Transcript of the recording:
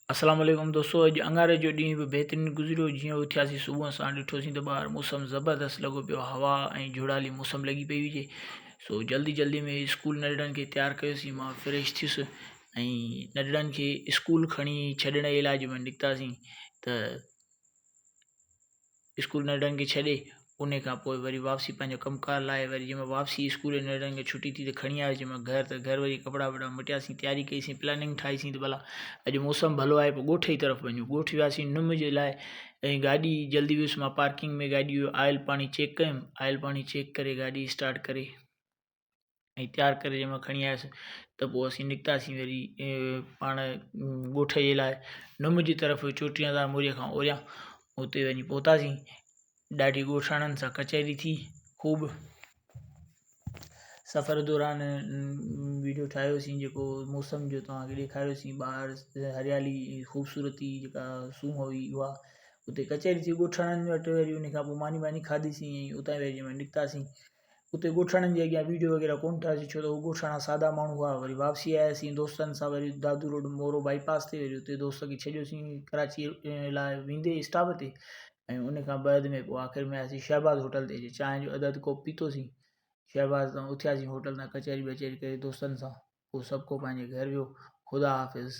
अस्सलाम वालेकुम दोस्तों। अॼु अंगारे जो ॾींहुं बि बहितरीनु गुज़रियो। जीअं उथियासीं सुबुह सां ॾिठोसीं त ॿाहिरि मौसम ज़बरदस्त लॻो पियो, हवा ऐं झुड़ाली मौसम लॻी पई हुजे। सो जल्दी में स्कूल नंढड़नि खे तयारु कयोसीं। मां फ्रेश थियुसि ऐं नंढड़नि खे स्कूल खणी छॾण जे इलाज में निकितासीं। त स्कूल नंढड़नि खे छॾे उन खां पोइ वरी वापसी पंहिंजो कमकार लाइ वरी जंहिंमहिल वापसी स्कूल नंढड़नि खे छुटी थी त खणी आयोसीं। जंहिंमहिल घर वरी कपिड़ा वपड़ा मटियासीं, तयारी कईसीं, प्लानिंग ठाहीसीं त भला अॼु मौसम भलो आहे, पोइ ॻोठ जी तरफ़ वञूं। ॻोठ वियासीं निम जे लाइ ऐं गाॾी जल्दी वियुसि। मां पार्किंग में गाॾी जो आयल पाणी चेक कयुमि। आयल पाणी चेक करे गाॾी स्टार्ट करे ऐं तयारु करे जंहिंमहिल खणी आयुसि त पोइ असीं निकितासीं वरी पाण ॻोठ जे लाइ निम जी तरफ़ चोटीअ मुरीअ खां ओरियां। उते वञी पहुतासीं। ॾाढी ॻोठाणनि सां कचहरी थी। ख़ूब सफ़र दौरान वीडियो ठाहियोसीं जेको मौसम जो तव्हांखे ॾेखारियोसीं। ॿाहिरि हरियाली ख़ूबसूरती जेका सूंहं हुई उहा। उते कचहरी थी ॻोठाणनि वटि, वरी उन खां पोइ मानी खाधीसीं ऐं उतां वरी जंहिंमहिल निकितासीं उते ॻोठाणनि जे अॻियां वीडियो वग़ैरह कोन ठाहियोसीं, छो त उहे ॻोठाणा सादा माण्हू हुआ। वरी वापसी आयासीं दोस्तनि सां, वरी दादू रोड मोरो बाईपास ते वरी उते दोस्त खे छॾियोसीं कराची लाइ वेंदे स्टॉप ते। ऐं उन खां बाद में पोइ आख़िर में आयासीं शहबाज़ होटल ते। चांहि जो अधु कोप पीतोसीं। शहबाज़ तां उथियासीं होटल तां, कचहरी वचहरी करे दोस्तनि सां। पोइ सभु को पंहिंजे घर वियो। ख़ुदा हाफ़िज़।